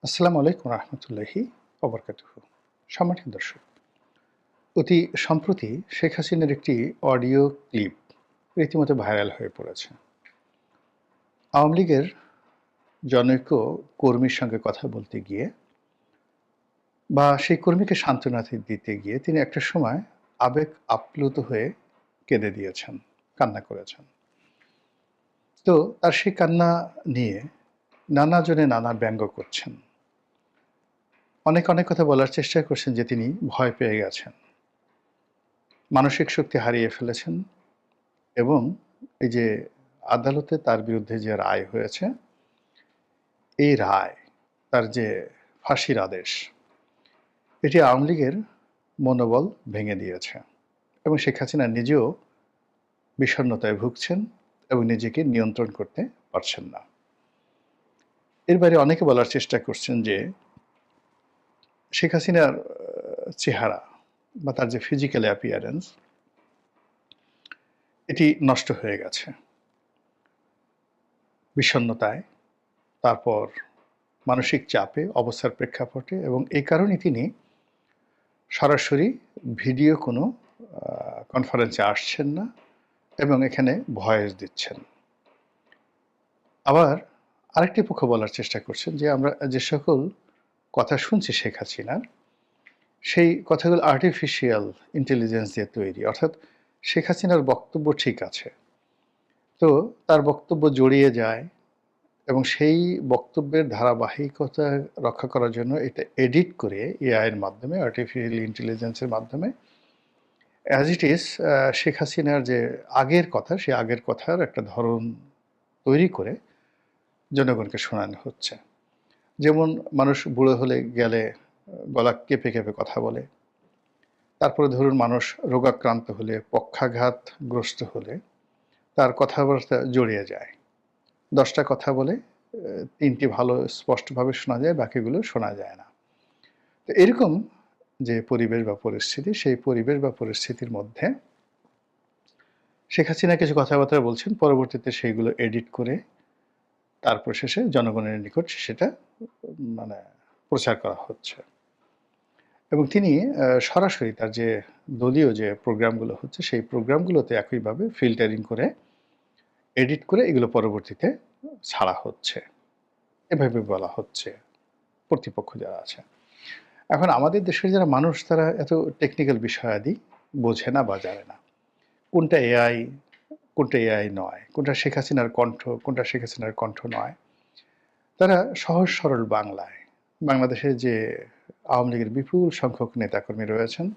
আসসালামু আলাইকুম রহমতুল্লাহি ওবরকাতুহু। সম্মানিত দর্শক, অতি সম্প্রতি শেখ হাসিনার একটি অডিও ক্লিপ রীতিমতো ভাইরাল হয়ে পড়েছে। আওয়ামী লীগের জনৈক কর্মীর সঙ্গে কথা বলতে গিয়ে বা সেই কর্মীকে সান্ত্বনা দিতে গিয়ে তিনি একটা সময় আবেগ আপ্লুত হয়ে কেঁদে দিয়েছেন, কান্না করেছেন। তো তার সেই কান্না নিয়ে নানা জনে নানা ব্যঙ্গ করছেন। অনেক কথা বলার চেষ্টা করছেন যে তিনি ভয় পেয়ে গেছেন, মানসিক শক্তি হারিয়ে ফেলেছেন এবং এই যে আদালতে তার বিরুদ্ধে যে রায় হয়েছে, এই রায়, তার যে ফাঁসির আদেশ, এটি আওয়ামী লীগের মনোবল ভেঙে দিয়েছে এবং শেখ হাসিনা নিজেও বিষণ্ণতায় ভুগছেন এবং নিজেকে নিয়ন্ত্রণ করতে পারছেন না। এর বাইরে অনেকে বলার চেষ্টা করছেন যে শেখ হাসিনার চেহারা বা তার যে ফিজিক্যাল অ্যাপিয়ারেন্স, এটি নষ্ট হয়ে গেছে বিষণ্ণতায়, তারপর মানসিক চাপে, অবস্থার প্রেক্ষাপটে, এবং এই কারণে তিনি সরাসরি ভিডিও কোনো কনফারেন্সে আসছেন না এবং এখানে ভয়েস দিচ্ছেন। আবার আরেকটি পক্ষ বলার চেষ্টা করছেন যে আমরা যে সকল কথা শুনছি শেখ হাসিনার, সেই কথাগুলো আর্টিফিশিয়াল ইন্টেলিজেন্স দিয়ে তৈরি, অর্থাৎ শেখ হাসিনার বক্তব্য ঠিক আছে, তো তার বক্তব্য জড়িয়ে যায় এবং সেই বক্তব্যের ধারাবাহিকতা রক্ষা করার জন্য এটা এডিট করে এআইয়ের মাধ্যমে, আর্টিফিশিয়াল ইন্টেলিজেন্সের মাধ্যমে, অ্যাজ ইট ইজ শেখ হাসিনার যে আগের কথা, সেই আগের কথার একটা ধরন তৈরি করে জনগণকে শোনানো হচ্ছে। যেমন মানুষ বুড়ো হলে গেলে গলা কেঁপে কেঁপে কথা বলে, তারপরে ধরুন মানুষ রোগাক্রান্ত হলে, পক্ষাঘাতগ্রস্ত হলে তার কথাবার্তা জড়িয়ে যায়। 10টা কথা বলে 3টি ভালো স্পষ্টভাবে শোনা যায়, বাকিগুলো শোনা যায় না। তো এরকম যে পরিবেশ বা পরিস্থিতি, সেই পরিবেশ বা পরিস্থিতির মধ্যে শেখ হাসিনা কিছু কথাবার্তা বলছেন, পরবর্তীতে সেইগুলো এডিট করে তারপর শেষে জনগণের নিকট সেটা মানে প্রচার করা হচ্ছে এবং তিনি সরাসরি তার যে দলীয় যে প্রোগ্রামগুলো হচ্ছে, সেই প্রোগ্রামগুলোতে একইভাবে ফিল্টারিং করে, এডিট করে এগুলো পরবর্তীতে ছাড়া হচ্ছে, এভাবে বলা হচ্ছে কর্তৃপক্ষ যারা আছে। এখন আমাদের দেশের যারা মানুষ, তারা এত টেকনিক্যাল বিষয়াদি বোঝে না বা জানে না, কোনটা এআই, কোনটা এআই নয়, কোনটা শেখ হাসিনার কণ্ঠ, কোনটা শেখ হাসিনার কণ্ঠ নয়। তারা সহজ সরল বাংলায়, বাংলাদেশে যে আওয়ামী লীগের বিপুল সংখ্যক নেতাকর্মী রয়েছেন,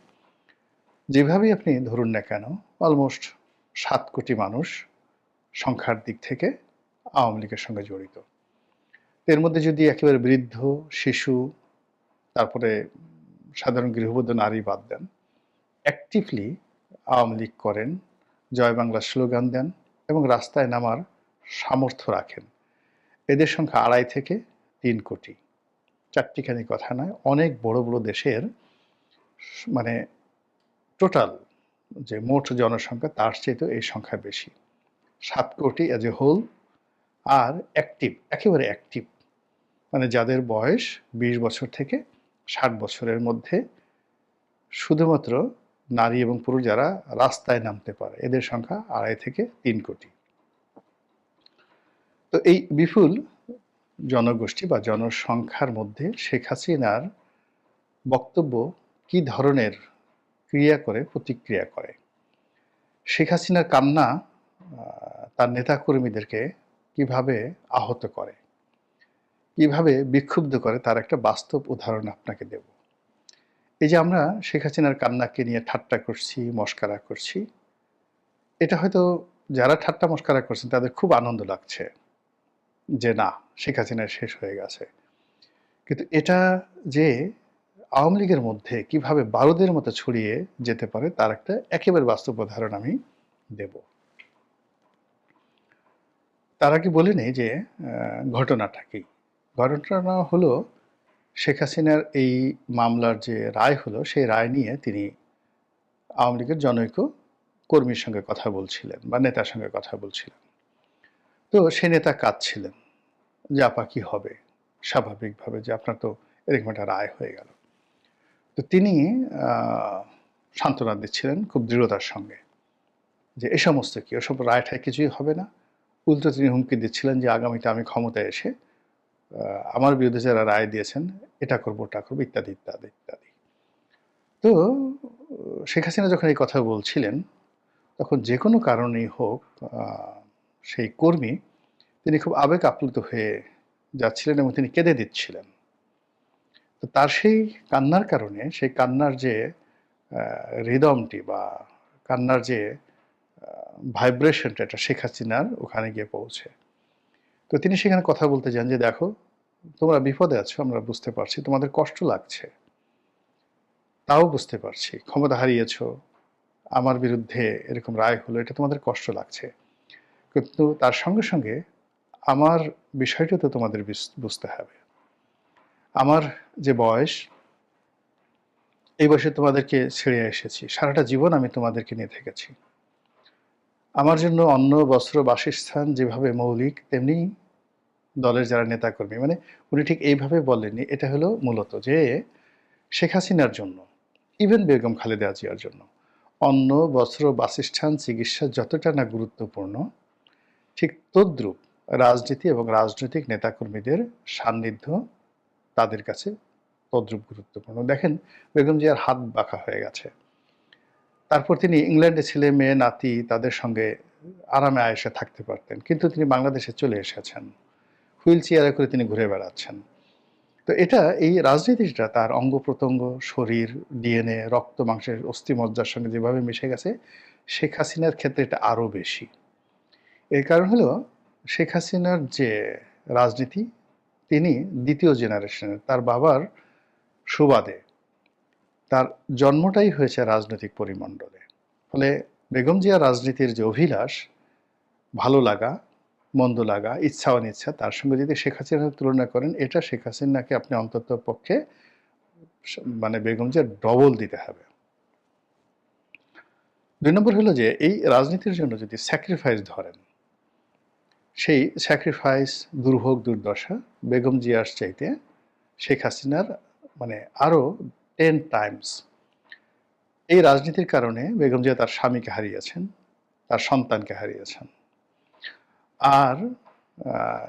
যেভাবেই আপনি ধরুন না কেন, অলমোস্ট 7 কোটি মানুষ সংখ্যার দিক থেকে আওয়ামী লীগের সঙ্গে জড়িত। এর মধ্যে যদি একেবারে বৃদ্ধ, শিশু, তারপরে সাধারণ গৃহবধূ নারী বাদ দেন, অ্যাক্টিভলি আওয়ামী লীগ করেন, জয় বাংলা স্লোগান দেন এবং রাস্তায় নামার সামর্থ্য রাখেন, এদের সংখ্যা 2.5 থেকে 3 কোটি। চারটিখানি কথা নয়, অনেক বড় বড় দেশের মানে টোটাল যে মোট জনসংখ্যা, তার চেয়ে এই সংখ্যা বেশি, 7 কোটি অ্যাজ এ হোল। আর অ্যাক্টিভ, একেবারে অ্যাক্টিভ, মানে যাদের বয়স 20 বছর থেকে 60 বছরের মধ্যে, শুধুমাত্র নারী এবং পুরুষ যারা রাস্তায় নামতে পারে, এদের সংখ্যা 2.5 থেকে 3 কোটি। তো এই বিপুল জনগোষ্ঠী বা জনসংখ্যার মধ্যে শেখ হাসিনার বক্তব্য কি ধরনের ক্রিয়া করে, প্রতিক্রিয়া করে, শেখ হাসিনার কান্না তার নেতাকর্মীদেরকে কিভাবে আহত করে, কিভাবে বিক্ষুব্ধ করে, তার একটা বাস্তব উদাহরণ আপনাকে দেব। এই যে আমরা শেখ হাসিনার কান্নাকে নিয়ে ঠাট্টা করছি, মশকরা করছি, এটা হয়তো যারা ঠাট্টা মশকরা করছেন তাদের খুব আনন্দ লাগছে যে না, শেখ হাসিনা শেষ হয়ে গেছে। কিন্তু এটা যে আওয়ামী লীগের মধ্যে কিভাবে বারুদের মতো ছড়িয়ে যেতে পারে, তার একটা একেবারে বাস্তব উদাহরণ আমি দেব। তার আগে বলে নেই যে ঘটনাটা কি। ঘটনা হলো, শেখ হাসিনার এই মামলার যে রায় হলো, সেই রায় নিয়ে তিনি আওয়ামী লীগের জনৈক কর্মীর সঙ্গে কথা বলছিলেন বা নেতার সঙ্গে কথা বলছিলেন। তো সে নেতা কাঁদছিলেন যে আপা কি হবে, স্বাভাবিকভাবে যে আপনার তো এরকম একটা রায় হয়ে গেল। তো তিনি আ সান্ত্বনা দিচ্ছিলেন খুব দৃঢ়তার সঙ্গে যে, "এ সমস্ত কি? ওসব রায়-টায় কিছুই হবে না।" উল্টো তিনি হুমকি দিচ্ছিলেন যে, "আগামীতে আমি ক্ষমতায় এসে আ আমার বিরুদ্ধে যারা রায় দিয়েছেন, এটা করব, ওটা করব" ইত্যাদি, ইত্যাদি, ইত্যাদি। তো শেখ হাসিনা যখন এই কথা বলছিলেন, তখন যেকোনো কারণেই হোক আ সেই কর্মী তিনি খুব আবেগ আপ্লুত হয়ে যাচ্ছিলেন এবং তিনি কেঁদে দিচ্ছিলেন। তো তার সেই কান্নার কারণে, সেই কান্নার যে আ রিদমটি বা কান্নার যে আ ভাইব্রেশনটা এটা শেখ হাসিনার ওখানে গিয়ে পৌঁছে। তো তিনি সেখানে কথা বলতে যান যে, "দেখো, তোমরা বিপদে আছো আমরা বুঝতে পারছি। তোমাদের কষ্ট লাগছে। তাও বুঝতে পারছি। ক্ষমতা হারিয়েছো। আমার বিরুদ্ধে এরকম রায় হলো, এটা তোমাদের কষ্ট লাগছে। কিন্তু তার সঙ্গে, সঙ্গে আমার বিষয়টা তো তোমাদের বুঝতে হবে। আমার যে বয়স, এই বয়সে তোমাদেরকে ছেড়ে এসেছি। সারাটা জীবন আমি তোমাদেরকে নিয়ে থেকেছি। আমার জন্য অন্ন, বস্ত্র, বাসস্থান যেভাবে মৌলিক, তেমনি দলের যারা নেতাকর্মী মানে উনি ঠিক এইভাবে বলেননি। এটা হলো মূলত যে শেখ হাসিনার জন্য, ইভেন বেগম খালেদা জিয়ার জন্য অন্ন, বস্ত্র, বাসস্থান, চিকিৎসা যতটা না গুরুত্বপূর্ণ, ঠিক তদ্রূপ রাজনীতি এবং রাজনৈতিক নেতাকর্মীদের সান্নিধ্য তাদের কাছে তদ্রূপ গুরুত্বপূর্ণ। দেখেন বেগম জিয়ার হাত বাঁকা হয়ে গেছে। তারপর তিনি ইংল্যান্ডে ছেলে, মেয়ে, নাতি তাদের সঙ্গে আরামে আয়েশে থাকতে পারতেন। কিন্তু তিনি বাংলাদেশে চলে এসেছেন। হুইল চেয়ারে করে তিনি ঘুরে বেড়াচ্ছেন। তো এটা এই রাজনীতিটা তার অঙ্গ-প্রত্যঙ্গ, শরীর, ডিএনএ, রক্ত, মাংসের অস্থি-মজ্জার সঙ্গে যেভাবে মিশে গেছে, শেখ হাসিনার ক্ষেত্রে এটা আরও বেশি। এর কারণ হলো শেখ হাসিনার যে রাজনীতি, তিনি ২য় জেনারেশনের। তার বাবার সুবাদে তার জন্মটাই হয়েছে রাজনৈতিক পরিমণ্ডলে। ফলে বেগম জিয়ার রাজনীতির যে অভিলাষ, ভালো লাগা, মন্দ লাগা, ইচ্ছা অনিচ্ছা, তার সঙ্গে যদি শেখ হাসিনার তুলনা করেন, এটা শেখ হাসিনাকে আপনি অন্তত পক্ষে মানে বেগম জিয়ার ডবল দিতে হবে। ২ নম্বর হলো যে এই রাজনীতির জন্য যদি স্যাক্রিফাইস ধরেন, সেই স্যাক্রিফাইস, দুর্ভোগ, দুর্দশা বেগম জিয়ার চাইতে শেখ হাসিনার মানে আরও 10 টাইমস। এই রাজনীতির কারণে বেগম জিয়া তার স্বামীকে হারিয়েছেন, তার সন্তানকে হারিয়েছেন। আর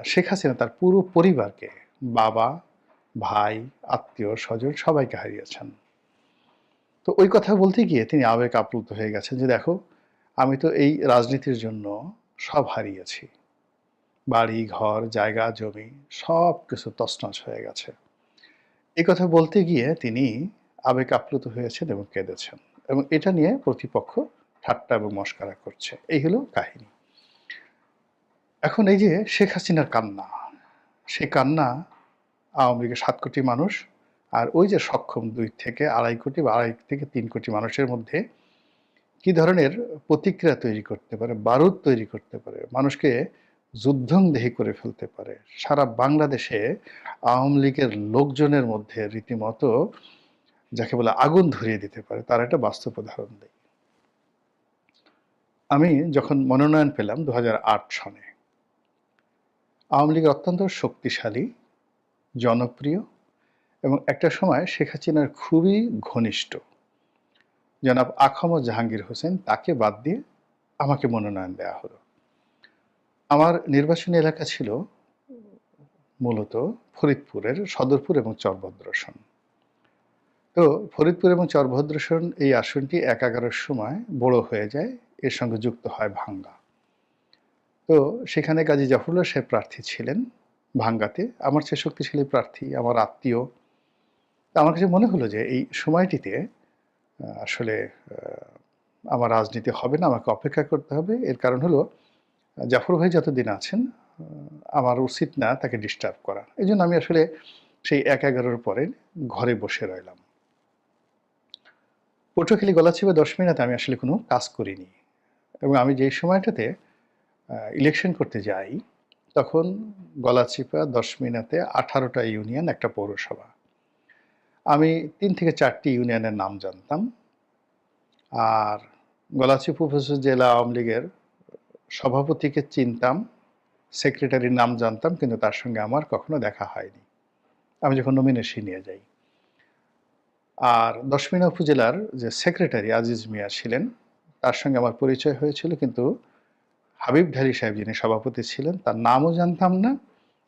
শেখ হাসিনা তার পুরো পরিবারকে, বাবা, ভাই, আত্মীয়-স্বজন সবাইকে হারিয়েছেন। তো ওই কথা বলতে গিয়ে তিনি আবেগ আপ্লুত হয়ে গেছেন যে, "দেখো, আমি তো এই রাজনীতির জন্য সব হারিয়েছি। বাড়ি, ঘর, জায়গা, জমি সবকিছু তছনছ হয়ে গেছে।" এই কথা বলতে গিয়ে তিনি আবেগ আপ্লুত হয়েছেন এবং কেঁদেছেন। এবং এটা নিয়ে প্রতিপক্ষ ঠাট্টা এবং মশকরা করছে। এই হলো কাহিনী। এখন এই যে শেখ হাসিনার কান্না, সেই কান্না আওয়ামী লীগের ৭ কোটি মানুষ আর ওই যে সক্ষম ২ থেকে ২.৫ কোটি বা ২.৫ থেকে ৩ কোটি মানুষের মধ্যে কি ধরনের প্রতিক্রিয়া তৈরি করতে পারে, বারুদ তৈরি করতে পারে, মানুষকে যুদ্ধংদেহী করে ফেলতে পারে। সারা বাংলাদেশে আওয়ামী লীগের লোকজনের মধ্যে রীতিমতো যাকে বলে আগুন ধরিয়ে দিতে পারে, তার একটা বাস্তব উদাহরণ দেই। আমি যখন মনোনয়ন পেলাম ২০০৮ সনে, আওয়ামী লীগ অত্যন্ত শক্তিশালী, জনপ্রিয় এবং একটা সময় শেখ হাসিনার খুবই ঘনিষ্ঠ জনাব আখম জাহাঙ্গীর হোসেন, তাকে বাদ দিয়ে আমাকে মনোনয়ন দেওয়া হলো। আমার নির্বাচনী এলাকা ছিল মূলত ফরিদপুরের সদরপুর এবং চরভদ্রসন। তো ফরিদপুর এবং চরভদ্রসন এই আসনটি ১/১১-র সময় বড় হয়ে যায়, এর সঙ্গে যুক্ত হয় ভাঙ্গা। তো সেখানে কাজী জাফরুল্লাহ সাহেব প্রার্থী ছিলেন ভাঙ্গাতে। আমার চেয়ে শক্তিশালী প্রার্থী, আমার আত্মীয়। আমার কাছে মনে হলো যে এই সময়টিতে আসলে আমার রাজনীতি হবে না, আমাকে অপেক্ষা করতে হবে। এর কারণ হলো জাফর ভাই যতদিন আছেন আমার উচিত না তাকে ডিস্টার্ব করা। এজন্য আমি আসলে সেই ১/১১-র পরে ঘরে বসে রইলাম। পটুয়াখালী গলাচিপা ১০ মিনিটে আমি আসলে কোনো কাজ করিনি এবং আমি যেই সময়টাতে ইলেকশন করতে যাই, তখন গলাচিপা ১০ মিনিটে ১৮টা ইউনিয়ন, একটা পৌরসভা। আমি ৩ থেকে ৪টি ইউনিয়নের নাম জানতাম। আর গলাচিপা উপজেলা আওয়ামী লীগের সভাপতিকে চিনতাম, সেক্রেটারির নাম জানতাম, কিন্তু তার সঙ্গে আমার কখনো দেখা হয়নি। আমি যখন নমিনেশন নিয়ে যাই। আর দশমিনা উপজেলার যে সেক্রেটারি আজিজ মিয়া ছিলেন, তার সঙ্গে আমার পরিচয় হয়েছিল, কিন্তু হাবিব ঢালী সাহেব যিনি সভাপতি ছিলেন তার নামও জানতাম না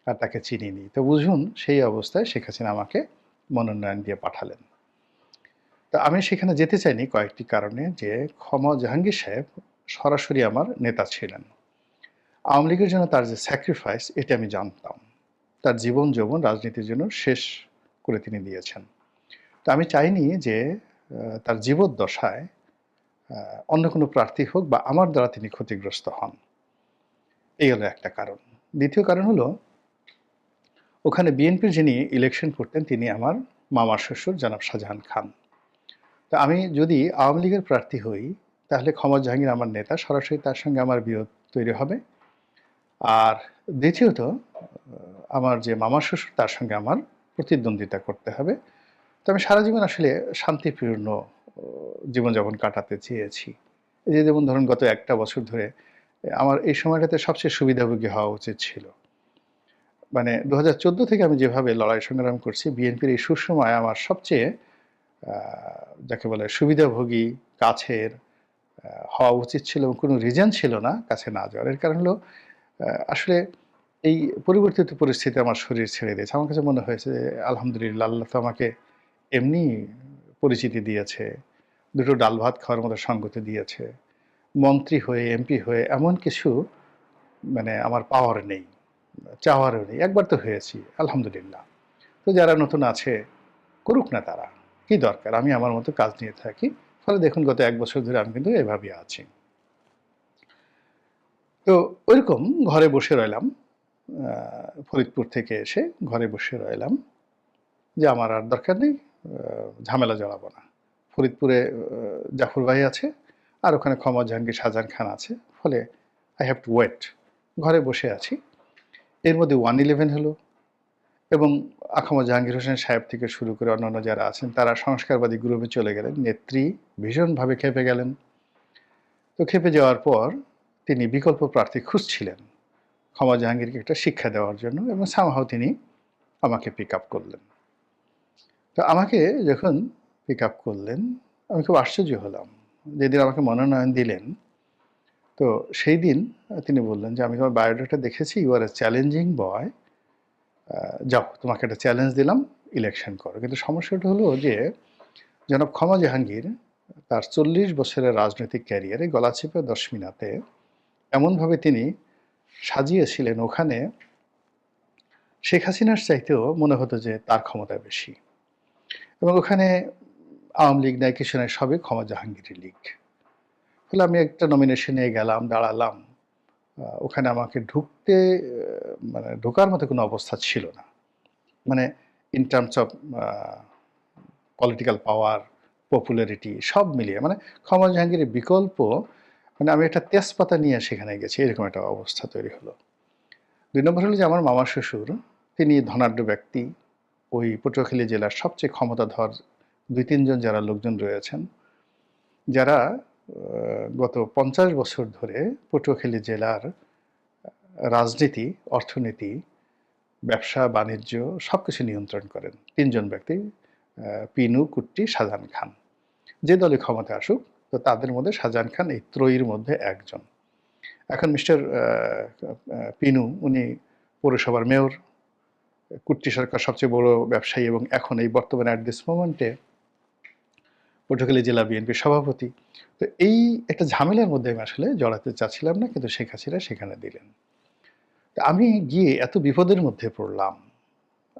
আর তাকে চিনিনি। তো বুঝুন সেই অবস্থায় শেখ হাসিনা আমাকে মনোনয়ন দিয়ে পাঠালেন। তো আমি সেখানে যেতে চাইনি কয়েকটি কারণে, যে জাহাঙ্গীর সাহেব সরাসরি আমার নেতা ছিলেন। আওয়ামী লীগের জন্য তার যে স্যাক্রিফাইস এটা আমি জানতাম। তার জীবন যৌবন রাজনীতির জন্য শেষ করে তিনি দিয়েছেন। তো আমি চাইনি যে তার জীবদ্দশায় অন্য কোনো প্রার্থী হোক বা আমার দ্বারা তিনি ক্ষতিগ্রস্ত হন। এই হলো একটা কারণ। দ্বিতীয় কারণ হলো, ওখানে বিএনপির যিনি ইলেকশন করতেন তিনি আমার মামার শ্বশুর জনাব শাহজাহান খান। তো আমি যদি আওয়ামী লীগের প্রার্থী হই, তাহলে জাহাঙ্গীর আমার নেতা, সরাসরি তার সঙ্গে আমার বিরোধ তৈরি হবে। আর দ্বিতীয়ত আমার যে মামার শ্বশুর তার সঙ্গে আমার প্রতিদ্বন্দ্বিতা করতে হবে। তো আমি সারা জীবন আসলে শান্তিপূর্ণ জীবনযাপন কাটাতে চেয়েছি। এই যে যেমন ধরুন গত একটা বছর ধরে আমার এই সময়টাতে সবচেয়ে সুবিধাভোগী হওয়া উচিত ছিল। মানে 2014 থেকে আমি যেভাবে লড়াই সংগ্রাম করছি, বিএনপির এই সুসময় আমার সবচেয়ে যাকে বলে সুবিধাভোগী, কাছের হওয়া উচিত ছিল, এবং কোনো রিজন ছিল না কাছে না যাওয়ার। এর কারণ হলো আসলে এই পরিবর্তিত পরিস্থিতি আমার শরীর ছেড়ে দিয়েছে। আমার কাছে মনে হয়েছে যে আলহামদুলিল্লাহ, আল্লাহ তো আমাকে এমনি পরিচিতি দিয়েছে, দুটো ডাল ভাত খাওয়ার মতো সঙ্গতি দিয়েছে। মন্ত্রী হয়ে, এমপি হয়ে এমন কিছু মানে আমার পাওয়ার নেই, চাওয়ারও নেই। একবার তো হয়েছি, আলহামদুলিল্লাহ। তো যারা নতুন আছে করুক না তারা, কি দরকার, আমি আমার মতো কাজ নিয়ে থাকি। ফলে দেখুন গত 1 বছর ধরে আমি কিন্তু এভাবেই আছি। তো ওইরকম ঘরে বসে রইলাম, ফরিদপুর থেকে এসে ঘরে বসে রইলাম যে আমার আর দরকার নেই, ঝামেলা জড়াবো না। ফরিদপুরে জাফর ভাই আছে, আর ওখানে জাহাঙ্গীর, শাহজাহান খান আছে। ফলে আই হ্যাভ টু ওয়েট। ঘরে বসে আছি। এর মধ্যে 1-11 হলো, এবং জাহাঙ্গীর হোসেন সাহেব থেকে শুরু করে অন্যান্য যারা আছেন তারা সংস্কারবাদী গ্রুপে চলে গেলেন। নেত্রী ভীষণভাবে ক্ষেপে গেলেন। তো ক্ষেপে যাওয়ার পর তিনি বিকল্প প্রার্থী খুঁজছিলেন জাহাঙ্গীরকে একটা শিক্ষা দেওয়ার জন্য, এবং সামহাও তিনি আমাকে পিক আপ করলেন। তো আমাকে যখন পিক আপ করলেন, আমি খুব আশ্চর্য হলাম। যেদিন আমাকে মনোনয়ন দিলেন, তো সেই দিন তিনি বললেন যে, আমি তোমার বায়োডাটা দেখেছি, ইউ আর এ চ্যালেঞ্জিং বয়, যাও তোমাকে একটা চ্যালেঞ্জ দিলাম, ইলেকশন করো। কিন্তু সমস্যাটা হলো যে জনাব জাহাঙ্গীর তার 40 বছরের রাজনৈতিক ক্যারিয়ারে গলাচিপা দশমিনাতে এমনভাবে তিনি সাজিয়েছিলেন, ওখানে শেখ হাসিনার চাইতেও মনে হতো যে তার ক্ষমতা বেশি, এবং ওখানে আওয়ামী লীগ নাই, কিছু নাই, সবই জাহাঙ্গীরের লীগ। ফলে আমি একটা নমিনেশনে গেলাম, দাঁড়ালাম। ওখানে আমাকে ঢুকতে মানে ঢোকার মতো কোনো অবস্থা ছিল না। মানে in terms of political power, popularity সব মিলিয়ে মানে জাহাঙ্গীরের বিকল্প, মানে আমি একটা তেজপাতা নিয়ে সেখানে গেছি, এরকম একটা অবস্থা তৈরি হলো। 2 নম্বর হলো যে আমার মামা শ্বশুর, তিনি ধনাঢ্য ব্যক্তি। ওই পটুয়াখালী জেলার সবচেয়ে ক্ষমতাধর 2-3 জন যারা লোকজন রয়েছেন, যারা গত 50 বছর ধরে পটুয়াখালী জেলার রাজনীতি, অর্থনীতি, ব্যবসা বাণিজ্য সবকিছু নিয়ন্ত্রণ করেন। 3 জন ব্যক্তি, পিনু, কুট্টি, শাহজাহান খান। যে দলে ক্ষমতা আসুক, তো তাদের মধ্যে শাহজাহান খান এই ত্রয়ীর মধ্যে একজন। এখন মিস্টার পিনু, উনি পৌরসভার মেয়র। কুট্টি সরকার সবচেয়ে বড় ব্যবসায়ী, এবং এখন এই বর্তমানে অ্যাট দিস মোমেন্টে পটুয়াখালী জেলা বিএনপির সভাপতি। তো এই একটা ঝামেলার মধ্যে আমি আসলে জড়াতে চাচ্ছিলাম না, কিন্তু শেখ হাসিনা সেখানে দিলেন। তো আমি গিয়ে এত বিপদের মধ্যে পড়লাম,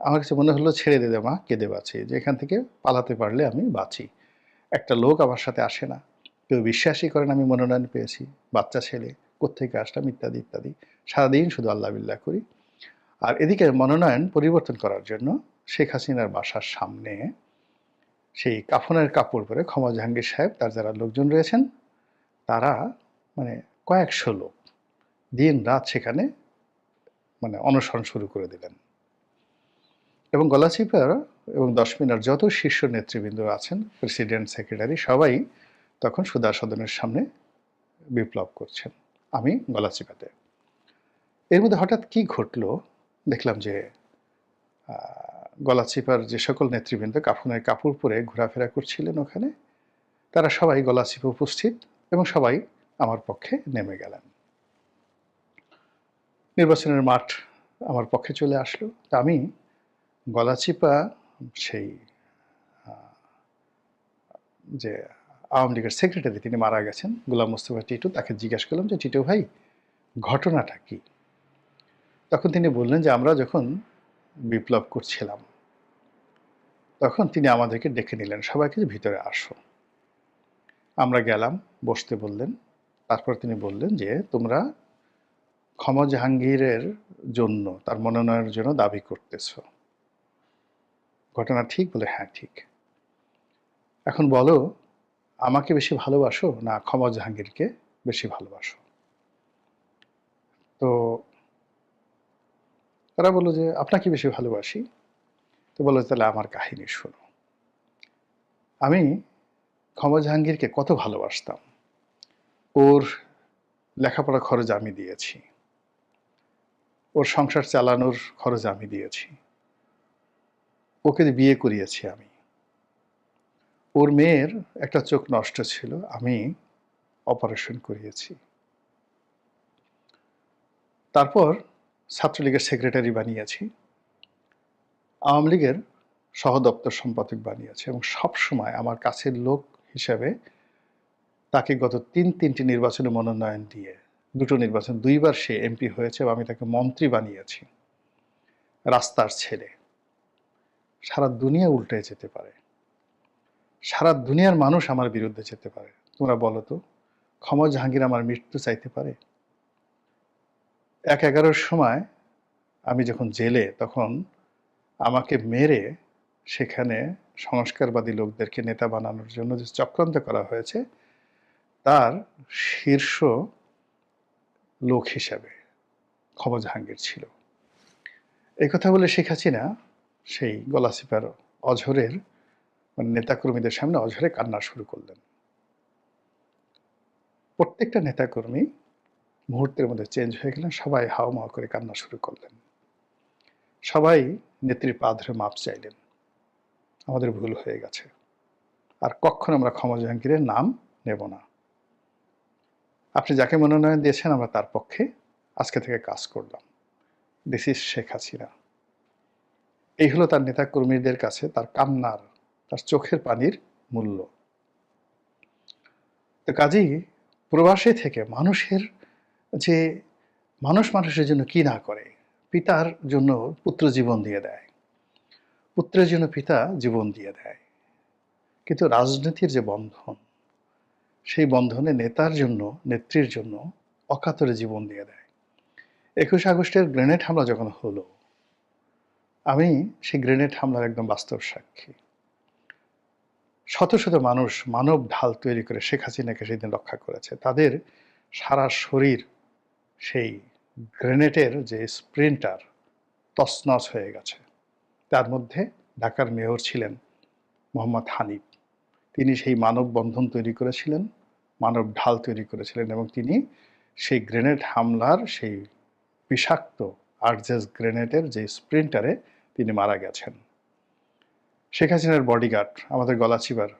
আমার কাছে মনে হলো ছেড়ে দে মা, কেঁদে বাঁচি, যে এখান থেকে পালাতে পারলে আমি বাঁচি। একটা লোক আমার সাথে আসে না, কেউ বিশ্বাসই করেন আমি মনোনয়ন পেয়েছি, বাচ্চা ছেলে, কোত্থেকে আসলাম, ইত্যাদি ইত্যাদি। সারাদিন শুধু আল্লাহ বিল্লাহ করি। আর এদিকে মনোনয়ন পরিবর্তন করার জন্য শেখ হাসিনার বাসার সামনে সেই কাফনের কাপড় পরে জাহাঙ্গীর সাহেব, তার যারা লোকজন রয়েছেন, তারা মানে কয়েকশো লোক দিন রাত সেখানে মানে অনশন শুরু করে দিলেন। এবং গলাচিপার এবং দশমিনার যত শীর্ষ নেতৃবৃন্দ আছেন, প্রেসিডেন্ট, সেক্রেটারি, সবাই তখন সুধা সদনের সামনে বিপ্লব করছেন, আমি গলাচিপাতে। এর মধ্যে হঠাৎ কি ঘটলো, দেখলাম যে গলাচিপার যে সকল নেতৃবৃন্দ কাফনের কাপড় পরে ঘোরাফেরা করছিলেন ওখানে, তারা সবাই গলাচিপে উপস্থিত এবং সবাই আমার পক্ষে নেমে গেলেন। নির্বাচনের মাঠ আমার পক্ষে চলে আসলো। তা আমি গলাচিপা সেই যে আওয়ামী লীগের সেক্রেটারি, তিনি মারা গেছেন, গোলাম মোস্তফা টিটু, তাকে জিজ্ঞাসা করলাম যে, টিটু ভাই, ঘটনাটা কি? তখন তিনি বললেন যে, আমরা যখন বিপ্লব করছিলাম তখন তিনি আমাদেরকে ডেকে নিলেন, সবাইকে যে ভিতরে আসো। আমরা গেলাম, বসতে বললেন। তারপর তিনি বললেন যে, তোমরা ক্ষমা জাহাঙ্গীরের জন্য, তার মনোনয়নের জন্য দাবি করতেছ, ঘটনা ঠিক? বলে হ্যাঁ ঠিক। এখন বলো, আমাকে বেশি ভালোবাসো না ক্ষমা জাহাঙ্গীরকে বেশি ভালোবাসো? তো তারা বললো যে, আপনাকে বেশি ভালোবাসি। তো বললো, তাহলে আমার কাহিনী শোনো। আমি ক্ষমা জাহাঙ্গীরকে কত ভালোবাসতাম। ওর লেখাপড়া খরচ আমি দিয়েছি, ওর সংসার চালানোর খরচ আমি দিয়েছি, ওকে বিয়ে করিয়েছি আমি। ওর মেয়ের একটা চোখ নষ্ট ছিল, আমি অপারেশন করিয়েছি। তারপর ছাত্রলীগের সেক্রেটারি বানিয়েছি, আওয়ামী লীগের সহদপ্তর সম্পাদক বানিয়েছি, এবং সবসময় আমার কাছের লোক হিসেবে তাকে গত তিনটি নির্বাচনে মনোনয়ন দিয়ে, দুটো নির্বাচন, 2 বার সে এমপি হয়েছে এবং আমি তাকে মন্ত্রী বানিয়েছি। রাস্তার ছেলে, সারা দুনিয়া উল্টে যেতে পারে, সারা দুনিয়ার মানুষ আমার বিরুদ্ধে যেতে পারে। তোমরা বলো তো, ক্ষমা জাহাঙ্গীর আমার মৃত্যু চাইতে পারে? 1-11-র সময় আমি যখন জেলে, তখন আমাকে মেরে সেখানে সংস্কারবাদী লোকদেরকে নেতা বানানোর জন্য যে চক্রান্ত করা হয়েছে, তার শীর্ষ লোক হিসাবে ক্ষমা জাহাঙ্গীর ছিল। এই কথা বলে শেখ হাসিনা সেই গলাচিপার অঝোরের নেতাকর্মীদের সামনে অঝরে কান্না শুরু করলেন। প্রত্যেকটা নেতাকর্মী মুহূর্তের মধ্যে চেঞ্জ হয়ে গেলেন, সবাই হাওমাও করে কান্না শুরু করলেন। সবাই নেত্রীর পা ধরে মাপ চাইলেন, আমাদের ভুল হয়ে গেছে, আর কখনো আমরা ক্ষমা জাহাঙ্গীরের নাম নেব না। আপনি যাকে মনোনয়ন দিয়েছেন আমরা তার পক্ষে আজকে থেকে কাজ করলাম। This is Sheikh Hasina. এই হলো তার নেতা কর্মীদের কাছে তার কান্নার, তার চোখের পানির মূল্য। তো কাজেই প্রবাসে থেকে মানুষের যে, মানুষ মানুষের জন্য কি না করে, পিতার জন্য পুত্র জীবন দিয়ে দেয়, পুত্রের জন্য পিতা জীবন দিয়ে দেয়, কিন্তু রাজনীতির যে বন্ধন, সেই বন্ধনে নেতার জন্য, নেত্রীর জন্য অকাতরে জীবন দিয়ে দেয়। 21 আগস্টের গ্রেনেড হামলা যখন হলো, আমি সেই গ্রেনেড হামলার একদম বাস্তব সাক্ষী। শত শত মানুষ মানব ঢাল তৈরি করে শেখ হাসিনাকে সেদিন রক্ষা করেছে। তাদের সারা শরীর সেই গ্রেনেডের যে স্প্রিন্টার তছনছ হয়ে গেছে। তার মধ্যে ঢাকার মেয়র ছিলেন মোহাম্মদ হানিফ। তিনি সেই মানববন্ধন তৈরি করেছিলেন, মানব ঢাল তৈরি করেছিলেন, এবং তিনি সেই গ্রেনেড হামলার সেই বিষাক্ত আরজেস গ্রেনেডের যে স্প্রিন্টারে তিনি মারা গেছেন। শেখ হাসিনার বডিগার্ড, আমাদের গলাচিপার,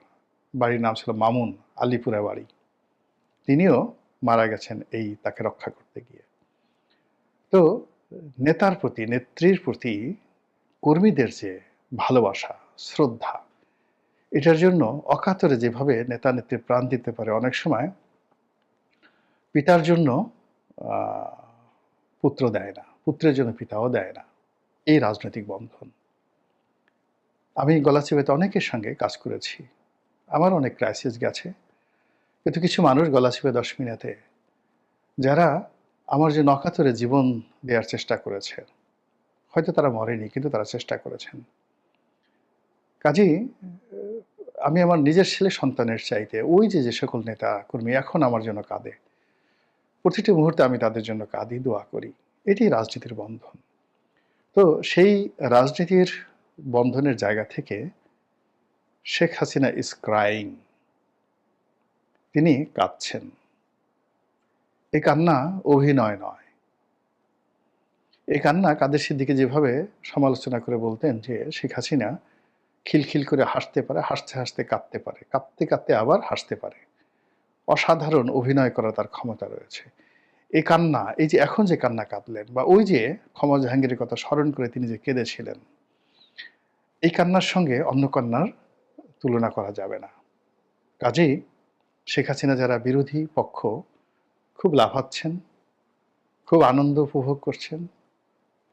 বাড়ির নাম ছিল মামুন, আলিপুরা বাড়ি, তিনিও মারা গেছেন এই তাকে রক্ষা করতে গিয়ে। তো নেতার প্রতি, নেত্রীর প্রতি কর্মীদের যে ভালোবাসা, শ্রদ্ধা, এটার জন্য অকাতরে যেভাবে নেতা নেত্রী প্রাণ দিতে পারে, অনেক সময় পিতার জন্য পুত্র দেয় না, পুত্রের জন্য পিতাও দেয় না। এই রাজনৈতিক বন্ধন। আমি গলাচিপাতে অনেকের সঙ্গে কাজ করেছি, আমার অনেক ক্রাইসিস গেছে, কিন্তু কিছু মানুষ গলাচিপে 10 মিনিটে যারা আমার জন্য অকাতরে জীবন দেওয়ার চেষ্টা করেছে, হয়তো তারা মরেনি, কিন্তু তারা চেষ্টা করেছেন। কাজেই আমি আমার নিজের ছেলে সন্তানের চাইতে ওই যে সকল নেতা কর্মী এখন আমার জন্য কাঁদে, প্রতিটি মুহূর্তে আমি তাদের জন্য কাঁদি, দোয়া করি। এটি রাজনীতির বন্ধন। তো সেই রাজনীতির বন্ধনের জায়গা থেকে শেখ হাসিনা ইজ ক্রাইং, তিনি কাঁদছেন। এই কান্না অভিনয় নয়, এই কান্না কাদের সিদ্দিকী যেভাবে সমালোচনা করে বলতেন যে শেখ হাসিনা খিলখিল করে হাসতে পারে, হাসতে, হাসতে কাঁদতে পারে, কাঁদতে, কাঁদতে আবার হাসতে পারে। অসাধারণ অভিনয় করার তার ক্ষমতা রয়েছে। এই কান্না, এই যে এখন যে কান্না কাঁদলেন বা ওই যে ক্ষমা জাহাঙ্গীরের কথা স্মরণ করে তিনি যে কেঁদেছিলেন, এই কান্নার সঙ্গে অন্য কান্নার তুলনা করা যাবে না। কাজেই শেখ হাসিনা যারা বিরোধী পক্ষ খুব লাফাচ্ছেন, খুব আনন্দ উপভোগ করছেন,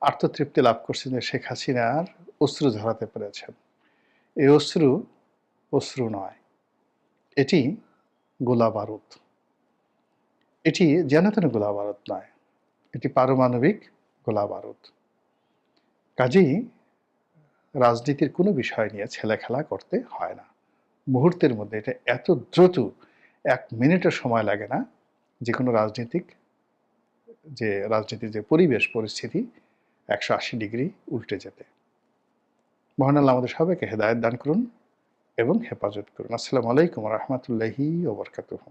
আত্মতৃপ্তি লাভ করছেন যে শেখ হাসিনার অশ্রু ঝরাতে পেরেছেন। এই অশ্রু, অশ্রু নয়, এটি গোলাবারুদ। এটি যেন তেন গোলাবারুদ নয়, এটি পারমাণবিক গোলাবারুদ। কাজেই রাজনীতির কোনো বিষয় নিয়ে ছেলেখেলা করতে হয় না। মুহূর্তের মধ্যে এটা এত দ্রুত, ১ মিনিটও সময় লাগে না যেকোনো রাজনীতির যে পরিবেশ পরিস্থিতি ১৮০ ডিগ্রি উল্টে যেতে। মহান আল্লাহ আমাদের সবাইকে হেদায়েত দান করুন এবং হেফাজত করুন। আসসালামু আলাইকুম ওয়া রাহমাতুল্লাহি ওয়া বারাকাতুহু।